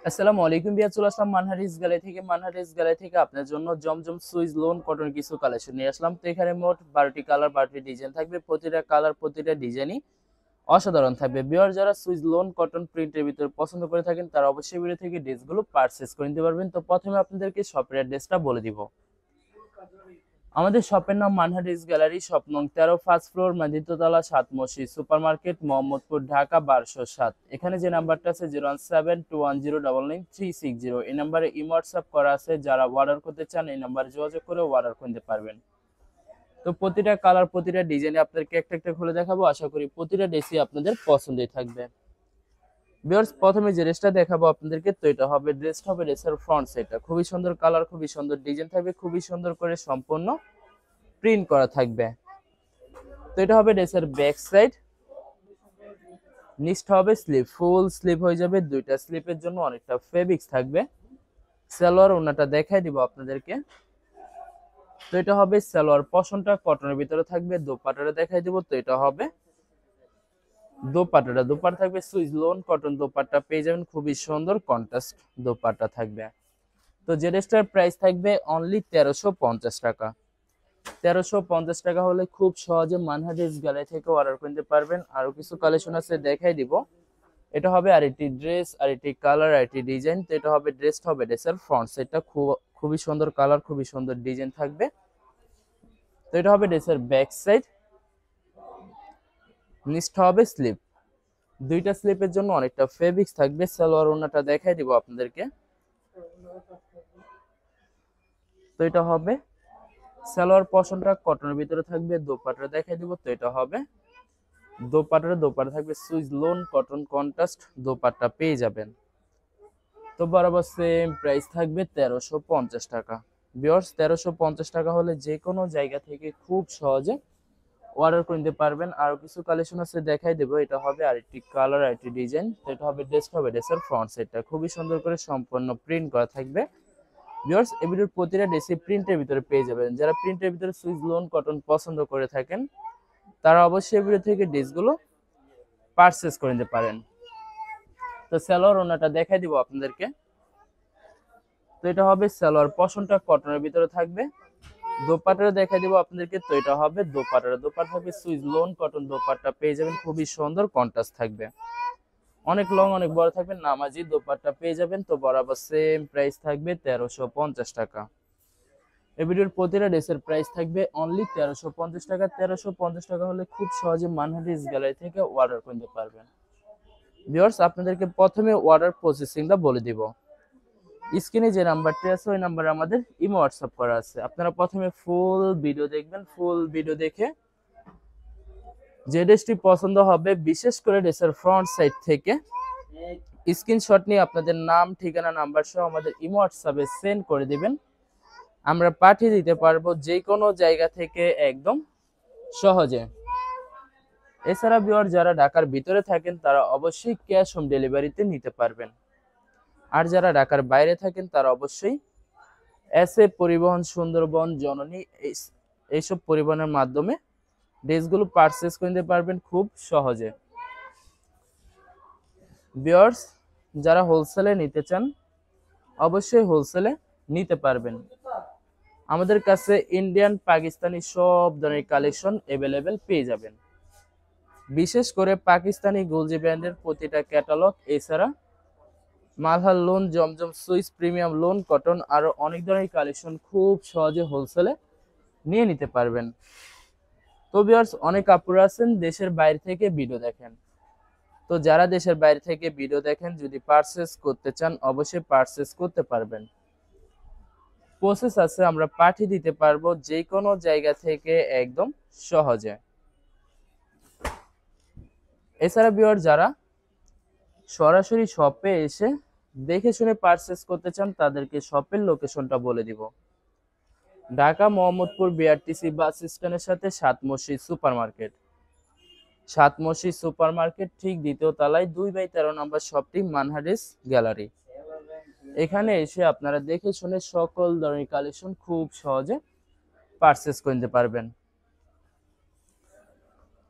আসসালামু আলাইকুম বিয়া, চলে আসলাম মানহারিস গ্যালারি থেকে আপনার জন্য জমজম সুইজ লোন কটন কিছু কালেকশন নিয়ে আসলাম। তো এখানে মোট 12টি কালার 12টি ডিজাইন থাকবে। প্রতিটা কালার প্রতিটা ডিজাইনই অসাধারণ থাকবে। বিয়ার যারা সুইজ লোন কটন প্রিন্টের ভিতরে পছন্দ করে থাকেন তারা অবশ্যই ভিডিও থেকে ড্রেসগুলো পারচেস করে নিতে পারবেন। তো প্রথমে আপনাদেরকে শপের অ্যাড্রেসটা বলে দিব। আমাদের শপের নাম মানহারিস গ্যালারি, শপ নং 13, ফার্স্ট ফ্লোর, মাদিততলা, 7 মসজিদ সুপার মার্কেট, মোহাম্মদপুর, ঢাকা 1207। এখানে যে নাম্বারটা আছে 01721099360, এই নাম্বারে ইমো হোয়াটসঅ্যাপ করা আছে। যারা অর্ডার করতে চান এই নাম্বারে যোগাযোগ করে অর্ডার করতে পারবেন। তো প্রতিটা কালার প্রতিটা ডিজাইনে আপনাদেরকে একটা একটা খুলে দেখাবো। আশা করি প্রতিটা ড্রেসই আপনাদের পছন্দই থাকবে। ভিউয়ার্স, প্রথমে যে ড্রেসটা দেখাবো আপনাদেরকে, তো এটা হবে ড্রেসের ফ্রন্ট সাইডটা খুবই সুন্দর কালার, খুবই সুন্দর ডিজাইন থাকবে, খুবই সুন্দর করে সম্পূর্ণ প্রিন্ট করা থাকবে। তো এটা হবে ড্রেসের ব্যাক সাইড, নিচটা হবে স্লিপ, ফুল স্লিপ হয়ে যাবে। দুইটা স্লিপের জন্য অনেকটা ফেব্রিক্স থাকবে। সালোয়ার ওনাটা দেখাই দিব আপনাদেরকে। তো এটা হবে সালোয়ার পশনটা কটনের ভিতরে থাকবে। দোপাট্টাটা দেখাই দিব। তো এটা হবে দোপাট্টা থাকবে সুইস লোন কটন দোপাট্টা পেয়ে যাবেন, খুবই সুন্দর কন্ট্রাস্ট দোপাট্টা থাকবে। তো যে ড্রেসটার প্রাইস থাকবে অনলি 1350 টাকা। 1350 টাকা হলে খুব সহজে মানহারিস গ্যালারি থেকে অর্ডার করতে পারবেন। আরো কিছু কালেকশন আছে দেখাই দিব। এটা হবে আরেকটি ড্রেস, আরেকটি কালার, আরেকটি ডিজাইন। তো এটা হবে ড্রেসের ফ্রন্ট সাইডটা খুবই সুন্দর কালার, খুবই সুন্দর ডিজাইন থাকবে। তো এটা হবে ড্রেসের ব্যাক সাইড, নিচটা হবে স্লিপ। দুইটা স্লিপের জন্য অনেকটা ফেব্রিক্স থাকবে। সালোয়ার ওনাটা দেখাই দিব আপনাদেরকে। তো এটা হবে সালোয়ার পশনটা কটনের ভিতরে থাকবে। দোপাট্টা দেখাই দিব। তো এটা হবে দোপাট্টা থাকবে Swiss loan cotton contrast dupatta পেয়ে যাবেন। তো বরাবর সেম প্রাইস থাকবে 1350 টাকা। ভিউয়ার্স, 1350 টাকা হলে যে কোনো জায়গা থেকে খুব সহজে অর্ডার করে নিতে পারবেন। আরো কিছু কালেকশন আছে দেখাই দেবো। এটা হবে আরেকটি কালার, আরেকটি ডিজাইন। তো এটা হবে ড্রেসের ফ্রন্ট সাইডটা খুবই সুন্দর করে সম্পূর্ণ প্রিন্ট করা থাকবে। ভিউয়ার্স, এই ভিডিওর প্রতিটা ড্রেসই প্রিন্টের ভিতরে পেয়ে যাবেন। যারা প্রিন্টের ভিতরে সুইস লোন কটন পছন্দ করে থাকেন তারা অবশ্যই এই ভিডিও থেকে ড্রেসগুলো পারচেস করে নিতে পারেন। তো সালোয়ার ওনাটা দেখাই দিব আপনাদেরকে। তো এটা হবে সালোয়ার পশনটা কটনের ভিতরে থাকবে। দোপাট্টা দেখাই দিব আপনাদেরকে। তো এটা হবে দোপাট্টা থাকবে সুইস লোন কটন দোপাট্টা পেয়ে যাবেন, খুবই সুন্দর কন্ট্রাস্ট থাকবে। অনেক লং অনেক বড় থাকবে, নামাজি দোপাট্টা পেয়ে যাবেন। তো বরাবর সেম প্রাইস থাকবে 1350 টাকা। এই ভিডিওর প্রতিটা ড্রেসের প্রাইস থাকবে অনলি 1350 টাকা। 1350 টাকা হলে খুব সহজে মানহারিস গ্যালারি থেকে অর্ডার করতে পারবেন। ভিউয়ার্স, আপনাদেরকে প্রথমে অর্ডার প্রসেসিংটা বলে দিব। স্ক্রিনে যে নাম্বারটি আছে ওই নাম্বারে আমাদের ইমো হোয়াটসঅ্যাপ করা আছে। আপনারা প্রথমে ফুল ভিডিও দেখবেন। ফুল ভিডিও দেখে যে ড্রেসটি পছন্দ হবে, বিশেষ করে ড্রেসের ফ্রন্ট সাইড থেকে স্ক্রিনশট নিয়ে আপনাদের নাম, ঠিকানা, নাম্বার সহ আমাদের ইমো হোয়াটসঅ্যাপে সেন্ড করে দিবেন। আমরা পাঠিয়ে দিতে পারবো যে কোনো জায়গা থেকে একদম সহজে। এছাড়া ভিউয়ার যারা ঢাকার ভিতরে থাকেন তারা অবশ্যই ক্যাশ হোম ডেলিভারিতে নিতে পারবেন। আর যারা ঢাকার বাইরে থাকেন তারা অবশ্যই এসএ পরিবহন, সুন্দরবন, জননী এইসব পরিবহনের মাধ্যমে ড্রেসগুলো পারচেস করে নিতে পারবেন খুব সহজে। ভিউয়ার্স, যারা হোলসেলে নিতে চান অবশ্যই হোলসেলে নিতে পারবেন। আমাদের কাছে ইন্ডিয়ান পাকিস্তানি সব ধরনের কালেকশন অ্যাভেলেবেল পেয়ে যাবেন। বিশেষ করে পাকিস্তানি গুলজি ব্র্যান্ডের প্রতিটা ক্যাটালগ, এছাড়া মালহার লোন, জমজম সুইস প্রিমিয়াম লোন কটন, আরো অনেক ধরনের কালেকশন খুব সহজে হোলসেলে নিয়ে নিতে পারবেন। তো ভিউয়ার্স, অনেক আপুরা আছেন দেশের বাইরে থেকে ভিডিও দেখেন। তো যারা দেশের বাইরে থেকে ভিডিও দেখেন যদি পারচেস করতে চান অবশ্যই পারচেস করতে পারবেন। প্রসেস আছে, আমরা পাঠিয়ে দিতে পারবো যে কোনো জায়গা থেকে একদম সহজে। এছাড়া ভিউয়ার যারা সরাসরি শপে এসে দেখে শুনে পারচেস করতে চান তাদেরকে শপের লোকেশনটা বলে দিব। ঢাকা মোহাম্মদপুর বিআরটিসি বাস স্ট্যান্ডের সাথে 7 মসজিদ সুপার মার্কেট। 7 মসজিদ সুপার মার্কেট ঠিক দ্বিতীয় তলায় 2/13 নম্বর শপটি মানহারিস গ্যালারি। এখানে এসে আপনারা দেখে শুনে সকল ধরনের কালেকশন খুব সহজে পারচেস করতে পারবেন।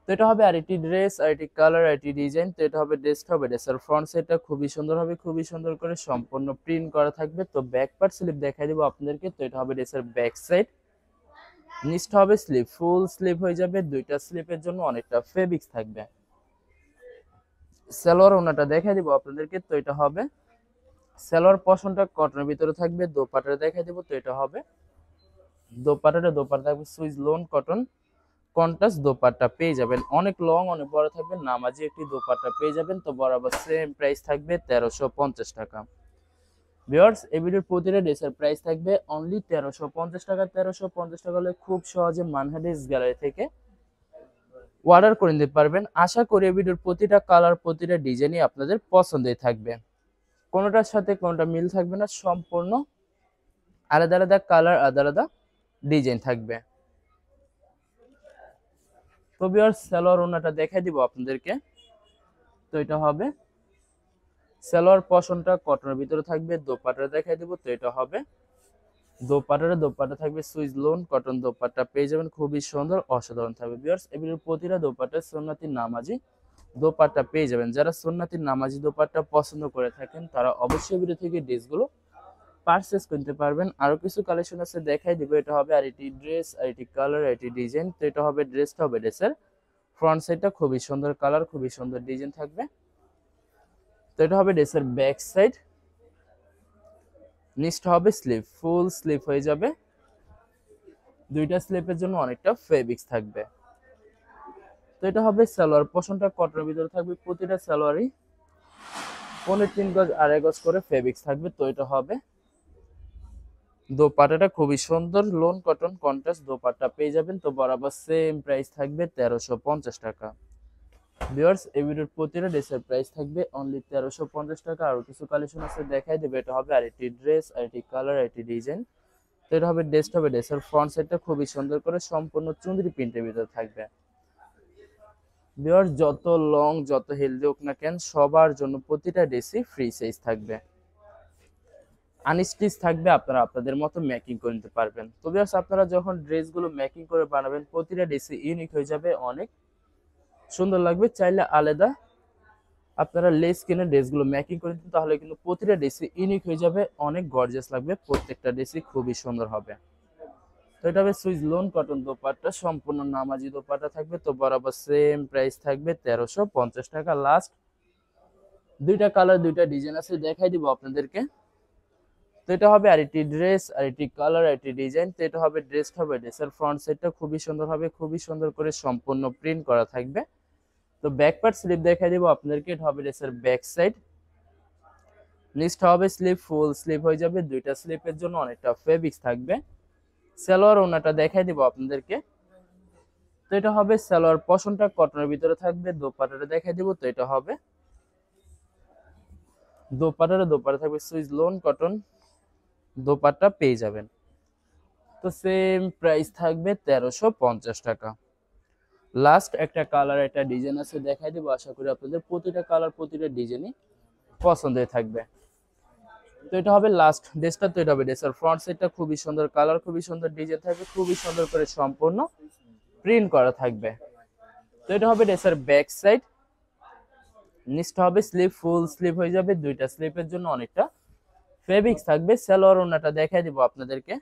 তো এটা হবে আরেকটি ড্রেস, আরেকটি কালার, আরেকটি ডিজাইন। তো এটা হবে ড্রেসটা হবে ড্রেসের ফ্রন্ট সাইডটা খুবই সুন্দর হবে, খুবই সুন্দর করে সম্পূর্ণ প্রিন্ট করা থাকবে। তো ব্যাক পার্ট স্লিপ দেখাই দিব আপনাদেরকে। তো এটা হবে ড্রেসের ব্যাক সাইড, নিচটা হবে স্লিপ, ফুল স্লিপ হয়ে যাবে। দুইটা স্লিপের জন্য অনেকটা ফেব্রিক্স থাকবে। সালোয়ার ওনাটা দেখাই দিব আপনাদেরকে। তো এটা হবে সালোয়ার পশনটা কটনের ভিতরে থাকবে। দোপাট্টা দেখাই দিব। তো এটা হবে দোপাট্টা থাকবে Swiss loan cotton contrast dupatta পেয়ে যাবেন। অনেক লং অনেক বড় থাকবে, নামাজি একটি দোপাট্টা পেয়ে যাবেন। তো বরাবর সেম প্রাইস থাকবে 1350 টাকা। ভিউয়ার্স, এই ভিডিওর প্রতিটা ড্রেসের প্রাইস থাকবে অনলি 1350 টাকা। 1350 টাকা হলে খুব সহজে মানহাটিস গ্যালারি থেকে অর্ডার করে নিতে পারবেন। আশা করি এই ভিডিওর প্রতিটা কালার প্রতিটা ডিজাইনই আপনাদের পছন্দের থাকবে, কোনোটার সাথে কোনোটা মিল থাকবে না, সম্পূর্ণ আলাদা আলাদা কালার আলাদা আলাদা ডিজাইন থাকবে। তো ভিউয়ার্স, সালোয়ার ওনাটা দেখাই দিব আপনাদেরকে। তো এটা হবে সালোয়ার পশনটা কটনের ভিতরে থাকবে। দোপাট্টা দেখাই দিব। তো এটা হবে দোপাট্টা থাকবে সুইস লোন কটন দোপাট্টা পেয়ে যাবেন, খুবই সুন্দর অসাধারণ থাকবে। ভিউয়ার্স, এগুলোর প্রতিটা দোপাট্টা সুন্নতি নামাজি দোপাট্টা পেয়ে যাবেন। যারা সুন্নতি নামাজি দোপাট্টা পছন্দ করে থাকেন তারা অবশ্যই ভিডিও থেকে ড্রেসগুলো পারচেজ করতে পারবেন। আরো কিছু কালেকশন আছে দেখাই দিব। এটা হবে আর এটি ড্রেস, আর এটি কালার, আর এটি ডিজাইন। তো এটা হবে ড্রেসটা হবে ড্রেসের ফ্রন্ট সাইডটা খুবই সুন্দর কালার, খুবই সুন্দর ডিজাইন থাকবে। তো এটা হবে ড্রেসের ব্যাক সাইড, নিচটা হবে স্লিপ, ফুল স্লিপ হয়ে যাবে। দুইটা স্লিপের জন্য অনেকটা ফেব্রিক্স থাকবে। তো এটা হবে সালোয়ার পশনটা কটনের ভিতরে থাকবে। প্রতিটা সালোয়ারই 3.5 গজ 2.5 গজ করে ফেব্রিক্স থাকবে। তো এটা হবে দোপাট্টাটা খুবই সুন্দর লোন কটন কন্ট্রাস্ট দোপাট্টা পেয়ে যাবেন। তো বরাবর সেম প্রাইস থাকবে 1350 টাকা। ভিউয়ার্স, এই ভিডিওর প্রতিটা ড্রেসের প্রাইস থাকবে অনলি 1350 টাকা। আরো কিছু কালেকশন আছে দেখাই দেবে। এটা হবে আরেকটি ড্রেস, আরেকটি কালার, আরেকটি ডিজাইন। তো এটা হবে ড্রেসটা হবে ড্রেসের ফ্রন্ট সাইডটা খুবই সুন্দর করে সম্পূর্ণ চুনরি প্রিন্টের ভিতরে থাকবে। ভিউয়ার্স, যত লং যত হেলদি হোক না কেন সবার জন্য প্রতিটা ড্রেসই ফ্রি সাইজ থাকবে, আনস্টিচ থাকবে। আপনারা আপনাদের মতো মেকিং করে নিতে পারবেন। তো ভিউয়ার্স, আপনারা যখন ড্রেসগুলো মেকিং করে বানাবেন প্রতিটা ড্রেসই ইউনিক হয়ে যাবে, অনেক সুন্দর লাগবে। চাইলে আলাদা আপনারা লেস কিনে ড্রেসগুলো মেকিং করে দিন, তাহলে কিন্তু প্রতিটা ড্রেসই ইউনিক হয়ে যাবে, অনেক গর্জিয়াস লাগবে, প্রত্যেকটা ড্রেসই খুবই সুন্দর হবে। তো এটা হবে সুইস লোন কটন দোপাট্টা, সম্পূর্ণ নামাজি দোপাট্টা থাকবে। তো বরাবর সেম প্রাইস থাকবে 1350 টাকা। লাস্ট দুইটা কালার দুইটা ডিজাইন আছে দেখাই দিব আপনাদেরকে। তো এটা হবে আরেকটি ড্রেস, আরেকটি কালার, আরেকটি ডিজাইন। তো এটা হবে ড্রেসটা হবে ড্রেসের ফ্রন্ট সাইডটা খুবই সুন্দর হবে, খুবই সুন্দর করে সম্পূর্ণ প্রিন্ট করা থাকবে। তো ব্যাক পার্ট স্লিপ দেখাই দিব আপনাদেরকে। এটা হবে ড্রেসের ব্যাক সাইড, নিচটা হবে স্লিপ, ফুল স্লিপ হয়ে যাবে। দুইটা স্লিপের জন্য অনেকটা ফেব্রিক্স থাকবে। সালোয়ার ওনাটা দেখাই দিব আপনাদেরকে। তো এটা হবে সালোয়ার পশনটা কটনের ভিতরে থাকবে। দোপাট্টাটা দেখাই দিব। তো এটা হবে দোপাট্টা থাকবে সুইস লোন কটন দোপাট্টা পেয়ে যাবেন। তো সেম প্রাইস থাকবে 1350 টাকা। লাস্ট একটা কালার একটা ডিজাইন আছে দেখাই দিব। আশা করি আপনাদের প্রতিটা কালার প্রতিটা ডিজাইনই পছন্দের থাকবে। তো এটা হবে লাস্ট ড্রেসটা। তো এটা হবে ড্রেসের ফ্রন্ট সাইডটা খুবই সুন্দর কালার, খুবই সুন্দর ডিজাইন থাকবে, খুবই সুন্দর করে সম্পূর্ণ প্রিন্ট করা থাকবে। তো এটা হবে ড্রেসের ব্যাক সাইড, নিচটা হবে স্লিপ, ফুল স্লিপ হয়ে যাবে। দুইটা স্লিপের জন্য অনেকটা ফেব্রিক্স থাকবে। সালোয়ার ওনাটা দেখাই দিব আপনাদেরকে।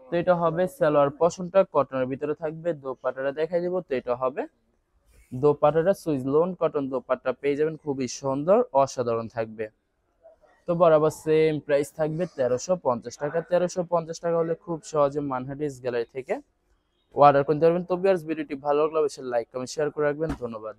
তো এটা হবে সালোয়ার পশনটা কটনের ভিতরে থাকবে। দোপাট্টাটা দেখাই দিব। তো এটা হবে দোপাট্টাটা সুইস লোন কটন দোপাট্টা পেয়ে যাবেন, খুবই সুন্দর অসাধারণ থাকবে। তো বরাবর সেম প্রাইস থাকবে 1350 টাকা। 1350 টাকা হলে খুব সহজে মানহাটিস গ্যালারি থেকে অর্ডার করতে পারবেন। তো ভিউয়ার্স, ভিডিওটি ভালো লাগলে অবশ্যই লাইক কমেন্ট শেয়ার করে রাখবেন। ধন্যবাদ।